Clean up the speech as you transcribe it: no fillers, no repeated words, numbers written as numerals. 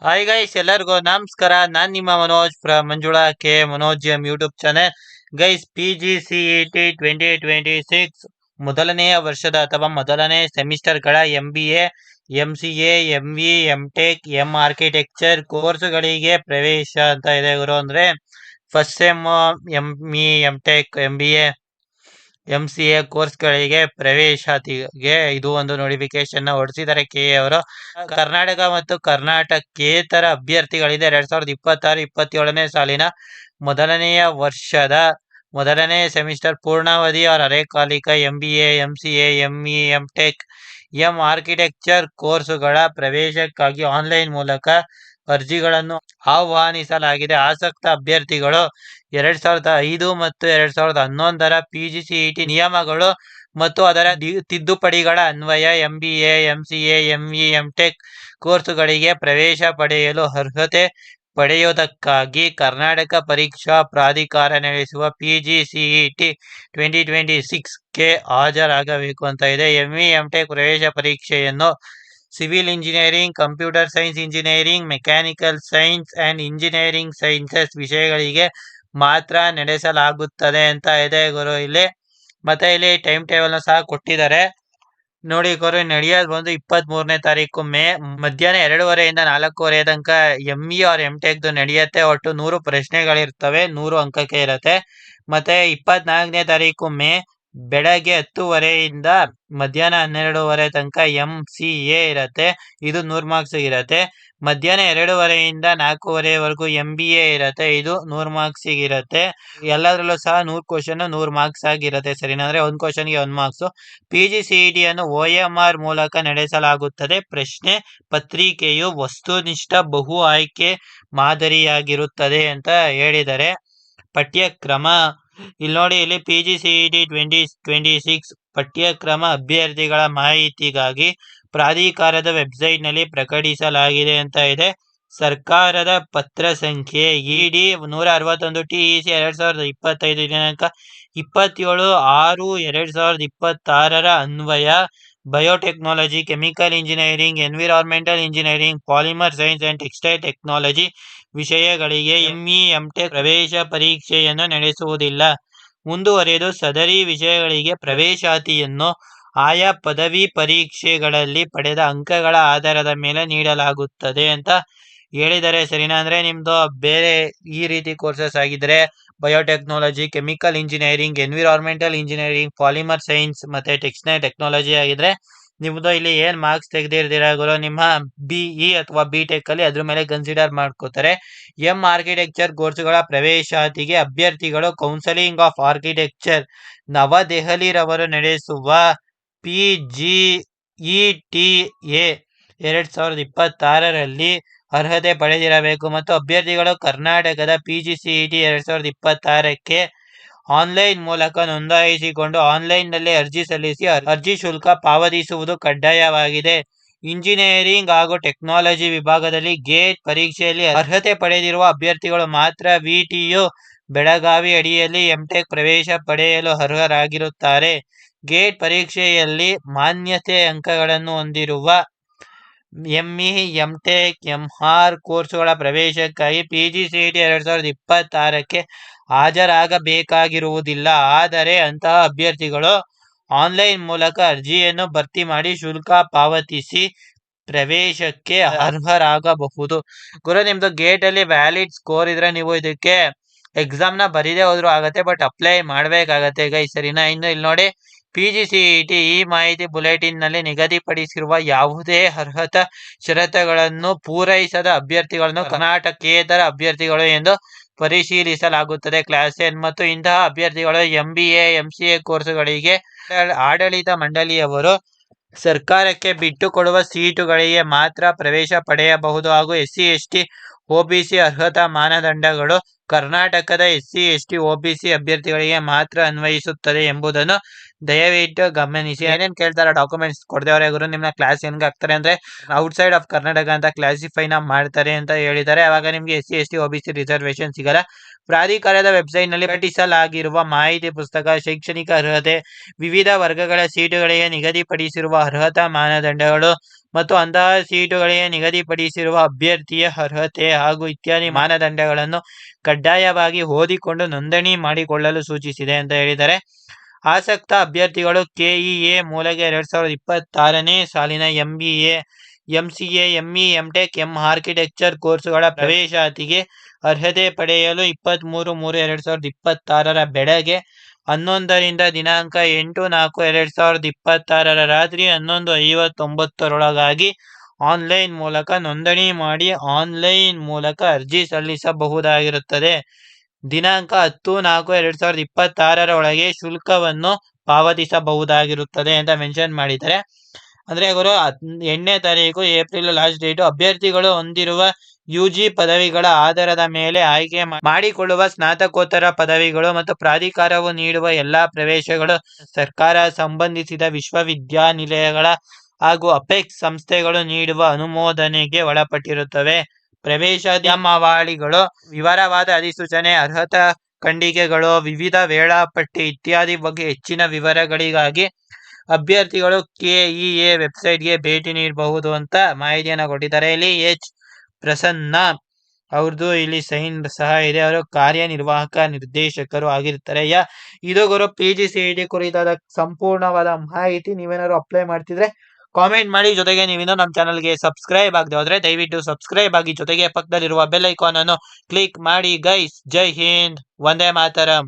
Hi guys, ಎಲ್ಲರಿಗೂ ನಮಸ್ಕಾರ. ನಾನ್ ನಿಮ್ಮ Manoj from Manjula K Manoj YouTube channel. Guys, PGCET 2026 ಮೊದಲನೆಯ ವರ್ಷದ ಅಥವಾ ಮೊದಲನೇ ಸೆಮಿಸ್ಟರ್ಗಳ MBA, MCA, ME, MTech, architecture ಕೋರ್ಸ್ಗಳಿಗೆ ಪ್ರವೇಶ ಅಂತ ಇದೆ ಗುರು. ಅಂದ್ರೆ first sem ME, MTech, MBA, MCA ಕೋರ್ಸ್ಗಳಿಗೆ ಪ್ರವೇಶಾತಿಗೆ ಇದು ಒಂದು ನೋಟಿಫಿಕೇಶನ್ ಹೊರಡಿಸಿದ್ದಾರೆ KA ಅವರು. ಕರ್ನಾಟಕ ಮತ್ತು ಕರ್ನಾಟಕೇತರ ಅಭ್ಯರ್ಥಿಗಳಿದೆ 2026-27ನೇ ಸಾಲಿನ ಮೊದಲನೆಯ ವರ್ಷದ ಮೊದಲನೇ ಸೆಮಿಸ್ಟರ್ ಪೂರ್ಣಾವಧಿ ಅವರ ಅರೆಕಾಲಿಕ MBA, MCA, ME, MTech, architecture ಕೋರ್ಸುಗಳ ಪ್ರವೇಶಕ್ಕಾಗಿ ಆನ್ಲೈನ್ ಮೂಲಕ ಅರ್ಜಿಗಳನ್ನು ಆಹ್ವಾನಿಸಲಾಗಿದೆ. ಆಸಕ್ತ ಅಭ್ಯರ್ಥಿಗಳು 2005 ಮತ್ತು 2011ರ PGCET ನಿಯಮಗಳು ಮತ್ತು ಅದರ ತಿದ್ದುಪಡಿಗಳ ಅನ್ವಯ MBA, MCA, ME, MTech ಕೋರ್ಸುಗಳಿಗೆ ಪ್ರವೇಶ ಪಡೆಯಲು ಅರ್ಹತೆ ಪಡೆಯುವುದಕ್ಕಾಗಿ ಕರ್ನಾಟಕ ಪರೀಕ್ಷಾ ಪ್ರಾಧಿಕಾರ ನಡೆಸುವ PGCET 2026ಗೆ ಹಾಜರಾಗಬೇಕು ಅಂತ ಇದೆ. ME, MTech ಪ್ರವೇಶ ಪರೀಕ್ಷೆಯನ್ನು civil engineering, computer science engineering, mechanical science and engineering sciences ವಿಷಯಗಳಿಗೆ ಮಾತ್ರ ನಡೆಸಲಾಗುತ್ತದೆ ಅಂತ ಇದೆ ಗುರು ಇಲ್ಲಿ. ಮತ್ತೆ ಇಲ್ಲಿ ಟೈಮ್ ಟೇಬಲ್ ಸಹ ಕೊಟ್ಟಿದ್ದಾರೆ ನೋಡಿ ಗುರು. ನಡೆಯೋದು ಬಂದು 23ನೇ ತಾರೀಕು ಮೇ ಮಧ್ಯಾಹ್ನ 2:30 4:30 ತನಕ ME ಆರ್ MTech ನಡೆಯುತ್ತೆ. ಒಟ್ಟು 100 ಪ್ರಶ್ನೆಗಳಿರ್ತವೆ, 100 ಅಂಕಕ್ಕೆ ಇರುತ್ತೆ. ಮತ್ತೆ 24ನೇ ತಾರೀಕು ಮೇ ಬೆಳಗ್ಗೆ 10:30 ಮಧ್ಯಾಹ್ನ 12:30 ತನಕ MCA ಇರುತ್ತೆ. ಇದು 100 ಮಾರ್ಕ್ಸ್ ಇರುತ್ತೆ. ಮಧ್ಯಾಹ್ನ 2:30 4:30ವರೆಗೂ MBA ಇರುತ್ತೆ. ಇದು 100 ಮಾರ್ಕ್ಸ್ ಇರುತ್ತೆ. ಎಲ್ಲದರಲ್ಲೂ ಸಹ 100 ಕ್ವಶನ್ 100 ಮಾರ್ಕ್ಸ್ ಆಗಿರುತ್ತೆ. ಸರಿನಾ? ಅಂದ್ರೆ ಒಂದು ಕ್ವಶನ್ಗೆ 1 ಮಾರ್ಕ್ಸ್. PGCET ಅನ್ನು OMR ಮೂಲಕ ನಡೆಸಲಾಗುತ್ತದೆ. ಪ್ರಶ್ನೆ ಪತ್ರಿಕೆಯು ವಸ್ತುನಿಷ್ಠ ಬಹು ಆಯ್ಕೆ ಮಾದರಿಯಾಗಿರುತ್ತದೆ ಅಂತ ಹೇಳಿದ್ದಾರೆ. ಪಠ್ಯಕ್ರಮ ಇಲ್ಲಿ ನೋಡಿ, ಇಲ್ಲಿ PGCET 2026 ಪಠ್ಯಕ್ರಮ ಅಭ್ಯರ್ಥಿಗಳ ಮಾಹಿತಿಗಾಗಿ ಪ್ರಾಧಿಕಾರದ ವೆಬ್ಸೈಟ್ನಲ್ಲಿ ಪ್ರಕಟಿಸಲಾಗಿದೆ ಅಂತ ಇದೆ. ಸರ್ಕಾರದ ಪತ್ರ ಸಂಖ್ಯೆ ED 161 TEC 2025 ದಿನಾಂಕ 27/6/2026 ಅನ್ವಯ biotechnology, chemical engineering, environmental engineering, polymer science and textile technology ವಿಷಯಗಳಿಗೆ ME, MTech ಪ್ರವೇಶ ಪರೀಕ್ಷೆಯನ್ನು ನಡೆಸುವುದಿಲ್ಲ. ಮುಂದುವರೆದು ಸದರಿ ವಿಷಯಗಳಿಗೆ ಪ್ರವೇಶಾತಿಯನ್ನು ಆಯಾ ಪದವಿ ಪರೀಕ್ಷೆಗಳಲ್ಲಿ ಪಡೆದ ಅಂಕಗಳ ಆಧಾರದ ಮೇಲೆ ನೀಡಲಾಗುತ್ತದೆ ಅಂತ ಹೇಳಿದ್ದಾರೆ. ಸರಿನಾ? ಅಂದ್ರೆ ನಿಮ್ದು ಬೇರೆ ಈ ರೀತಿ ಕೋರ್ಸಸ್ ಆಗಿದ್ರೆ biotechnology, chemical engineering, environmental engineering, polymer science ಮತ್ತೆ ಟೆಕ್ಸ್ಟೈಲ್ ಟೆಕ್ನಾಲಜಿ ಆಗಿದ್ರೆ ನಿಮ್ದು ಇಲ್ಲಿ ಏನ್ ಮಾರ್ಕ್ಸ್ ತೆಗೆದಿರ್ದಿರ ಗುರು, ನಿಮ್ಮ BE ಅಥವಾ BTech ಅಲ್ಲಿ ಅದ್ರ ಮೇಲೆ ಕನ್ಸಿಡರ್ ಮಾಡ್ಕೋತಾರೆ. ಆರ್ಕಿಟೆಕ್ಚರ್ ಕೋರ್ಸುಗಳ ಪ್ರವೇಶಾತಿಗೆ ಅಭ್ಯರ್ಥಿಗಳು ಕೌನ್ಸಿಲಿಂಗ್ ಆಫ್ ಆರ್ಕಿಟೆಕ್ಚರ್ ನವದೆಹಲಿರವರು ನಡೆಸುವ PGETA 2026ರಲ್ಲಿ ಅರ್ಹತೆ ಪಡೆದಿರಬೇಕು ಮತ್ತು ಅಭ್ಯರ್ಥಿಗಳು ಕರ್ನಾಟಕದ PGCET 2026ಕ್ಕೆ ಆನ್ಲೈನ್ ಮೂಲಕ ನೋಂದಾಯಿಸಿಕೊಂಡು ಆನ್ಲೈನ್ನಲ್ಲಿ ಅರ್ಜಿ ಸಲ್ಲಿಸಿ ಅರ್ಜಿ ಶುಲ್ಕ ಪಾವತಿಸುವುದು ಕಡ್ಡಾಯವಾಗಿದೆ. ಇಂಜಿನಿಯರಿಂಗ್ ಹಾಗೂ ಟೆಕ್ನಾಲಜಿ ವಿಭಾಗದಲ್ಲಿ ಗೇಟ್ ಪರೀಕ್ಷೆಯಲ್ಲಿ ಅರ್ಹತೆ ಪಡೆದಿರುವ ಅಭ್ಯರ್ಥಿಗಳು ಮಾತ್ರ VTU ಬೆಳಗಾವಿ ಅಡಿಯಲ್ಲಿ MTech ಪ್ರವೇಶ ಪಡೆಯಲು ಅರ್ಹರಾಗಿರುತ್ತಾರೆ. ಗೇಟ್ ಪರೀಕ್ಷೆಯಲ್ಲಿ ಮಾನ್ಯತೆ ಅಂಕಗಳನ್ನು ಹೊಂದಿರುವ ME, MTech, MR ಕೋರ್ಸುಗಳ ಪ್ರವೇಶಕ್ಕಾಗಿ PGCET 2026ಕ್ಕೆ ಹಾಜರಾಗಬೇಕಾಗಿರುವುದಿಲ್ಲ. ಆದರೆ ಅಂತಹ ಅಭ್ಯರ್ಥಿಗಳು ಆನ್ಲೈನ್ ಮೂಲಕ ಅರ್ಜಿಯನ್ನು ಭರ್ತಿ ಮಾಡಿ ಶುಲ್ಕ ಪಾವತಿಸಿ ಪ್ರವೇಶಕ್ಕೆ ಅರ್ಹರಾಗಬಹುದು. ಗುರು, ನಿಮ್ದು ಗೇಟ್ ಅಲ್ಲಿ ವ್ಯಾಲಿಡ್ ಸ್ಕೋರ್ ಇದ್ರೆ ನೀವು ಇದಕ್ಕೆ ಎಕ್ಸಾಮ್ನ ಬರೀದೇ ಹೋದ್ರು ಆಗತ್ತೆ, ಬಟ್ ಅಪ್ಲೈ ಮಾಡ್ಬೇಕಾಗತ್ತೆ ಗೈ. ಸರಿನಾ? ಇನ್ನು ಇಲ್ಲಿ ನೋಡಿ, PGCET ಈ ಮಾಹಿತಿ ಬುಲೆಟಿನ್ ನಲ್ಲಿ ನಿಗದಿಪಡಿಸಿರುವ ಯಾವುದೇ ಅರ್ಹತಾ ಷರತ್ತುಗಳನ್ನು ಪೂರೈಸದ ಅಭ್ಯರ್ಥಿಗಳನ್ನು ಕರ್ನಾಟಕೇತರ ಅಭ್ಯರ್ಥಿಗಳು ಎಂದು ಪರಿಶೀಲಿಸಲಾಗುತ್ತದೆ. ಕ್ಲಾಸ್ 10 ಮತ್ತು ಇಂತಹ ಅಭ್ಯರ್ಥಿಗಳು MBA, MCA ಕೋರ್ಸುಗಳಿಗೆ ಆಡಳಿತ ಮಂಡಳಿಯವರು ಸರ್ಕಾರಕ್ಕೆ ಬಿಟ್ಟುಕೊಡುವ ಸೀಟುಗಳಿಗೆ ಮಾತ್ರ ಪ್ರವೇಶ ಪಡೆಯಬಹುದು ಹಾಗೂ SC, ST, OBC ಅರ್ಹತಾ ಮಾನದಂಡಗಳು ಕರ್ನಾಟಕದ SC, ST, OBC ಅಭ್ಯರ್ಥಿಗಳಿಗೆ ಮಾತ್ರ ಅನ್ವಯಿಸುತ್ತದೆ ಎಂಬುದನ್ನು ದಯವಿಟ್ಟು ಗಮನಿಸಿ. ಏನೇನ್ ಕೇಳ್ತಾರ ಡಾಕ್ಯುಮೆಂಟ್ಸ್ ಕೊಡ್ದೇವ್ರೆ ಗುರು ನಿಮ್ನ ಕ್ಲಾಸ್ ಹೆಂಗ್ ಆಗ್ತಾರೆ ಅಂದ್ರೆ ಔಟ್ಸೈಡ್ ಆಫ್ ಕರ್ನಾಟಕ ಅಂತ ಕ್ಲಾಸಿಫೈ ನ ಮಾಡ್ತಾರೆ ಅಂತ ಹೇಳಿದ್ದಾರೆ. ಅವಾಗ ನಿಮ್ಗೆ SC ST OBC ರಿಸರ್ವೇಶನ್ ಸಿಗಲ್ಲ. ಪ್ರಾಧಿಕಾರದ ವೆಬ್ಸೈಟ್ ನಲ್ಲಿ ಪ್ರಕಟಿಸಲಾಗಿರುವ ಮಾಹಿತಿ ಪುಸ್ತಕ, ಶೈಕ್ಷಣಿಕ ಅರ್ಹತೆ, ವಿವಿಧ ವರ್ಗಗಳ ಸೀಟುಗಳಿಗೆ ನಿಗದಿಪಡಿಸಿರುವ ಅರ್ಹತಾ ಮಾನದಂಡಗಳು ಮತ್ತು ಅಂತಹ ಸೀಟುಗಳಿಗೆ ನಿಗದಿಪಡಿಸಿರುವ ಅಭ್ಯರ್ಥಿಯ ಅರ್ಹತೆ ಹಾಗೂ ಇತ್ಯಾದಿ ಮಾನದಂಡಗಳನ್ನು ಕಡ್ಡಾಯವಾಗಿ ಓದಿಕೊಂಡು ನೋಂದಣಿ ಮಾಡಿಕೊಳ್ಳಲು ಸೂಚಿಸಿದೆ ಅಂತ ಹೇಳಿದ್ದಾರೆ. ಆಸಕ್ತ ಅಭ್ಯರ್ಥಿಗಳು KEA ಮೂಲಕ 2026ನೇ ಸಾಲಿನ MBA, MCA, ME, MTech, architecture ಕೋರ್ಸುಗಳ ಪ್ರವೇಶಾತಿಗೆ ಅರ್ಹತೆ ಪಡೆಯಲು 23/3/2026 ಬೆಳಗ್ಗೆ 11ರಿಂದ ದಿನಾಂಕ 8/4/2026 ರಾತ್ರಿ 11:59 ಆನ್ಲೈನ್ ಮೂಲಕ ನೋಂದಣಿ ಮಾಡಿ ಆನ್ಲೈನ್ ಮೂಲಕ ಅರ್ಜಿ ಸಲ್ಲಿಸಬಹುದಾಗಿರುತ್ತದೆ. ದಿನಾಂಕ 10/4/2026 ಒಳಗೆ ಶುಲ್ಕವನ್ನು ಪಾವತಿಸಬಹುದಾಗಿರುತ್ತದೆ ಅಂತ ಮೆನ್ಷನ್ ಮಾಡಿದ್ದಾರೆ. ಅಂದ್ರೆ ಗುರು 8ನೇ ತಾರೀಕು ಏಪ್ರಿಲ್ ಲಾಸ್ಟ್ ಡೇಟ್. ಅಭ್ಯರ್ಥಿಗಳು ಹೊಂದಿರುವ UG ಪದವಿಗಳ ಆಧಾರದ ಮೇಲೆ ಆಯ್ಕೆ ಮಾಡಿಕೊಳ್ಳುವ ಸ್ನಾತಕೋತ್ತರ ಪದವಿಗಳು ಮತ್ತು ಪ್ರಾಧಿಕಾರವು ನೀಡುವ ಎಲ್ಲಾ ಪ್ರವೇಶಗಳು ಸರ್ಕಾರ ಸಂಬಂಧಿಸಿದ ವಿಶ್ವವಿದ್ಯಾನಿಲಯಗಳ ಹಾಗೂ ಅಪೆಕ್ಸ್ ಸಂಸ್ಥೆಗಳು ನೀಡುವ ಅನುಮೋದನೆಗೆ ಒಳಪಟ್ಟಿರುತ್ತವೆ. ಪ್ರವೇಶಾದ್ಯಮಾವಳಿಗಳು, ವಿವರವಾದ ಅಧಿಸೂಚನೆ, ಅರ್ಹತಾ ಖಂಡಿಕೆಗಳು, ವಿವಿಧ ವೇಳಾಪಟ್ಟಿ ಇತ್ಯಾದಿ ಬಗ್ಗೆ ಹೆಚ್ಚಿನ ವಿವರಗಳಿಗಾಗಿ ಅಭ್ಯರ್ಥಿಗಳು KEA ವೆಬ್ಸೈಟ್ಗೆ ಭೇಟಿ ನೀಡಬಹುದು ಅಂತ ಮಾಹಿತಿಯನ್ನು ಕೊಟ್ಟಿದ್ದಾರೆ. ಇಲ್ಲಿ ಪ್ರಸನ್ನ ಅವ್ರದ್ದು ಇಲ್ಲಿ ಸೈನ್ ಸಹ ಇದೆ. ಅವರು ಕಾರ್ಯನಿರ್ವಾಹಕ ನಿರ್ದೇಶಕರು ಆಗಿರ್ತಾರೆ. ಇದು ಗುರು PGCET ಕುರಿತಾದ ಸಂಪೂರ್ಣವಾದ ಮಾಹಿತಿ. ನೀವೇನಾದ್ರು ಅಪ್ಲೈ ಮಾಡ್ತಿದ್ರೆ ಕಾಮೆಂಟ್ ಮಾಡಿ. ಜೊತೆಗೆ ನೀವಿನ್ನೂ ನಮ್ಮ ಚಾನಲ್ಗೆ ಸಬ್ಸ್ಕ್ರೈಬ್ ಆಗದೆ ಹೋದ್ರೆ ದಯವಿಟ್ಟು ಸಬ್ಸ್ಕ್ರೈಬ್ ಆಗಿ. ಜೊತೆಗೆ ಪಕ್ಕದಲ್ಲಿರುವ ಬೆಲ್ ಐಕಾನ್ ಅನ್ನು ಕ್ಲಿಕ್ ಮಾಡಿ ಗೈಸ್. ಜೈ ಹಿಂದ್, ವಂದೇ ಮಾತರಂ.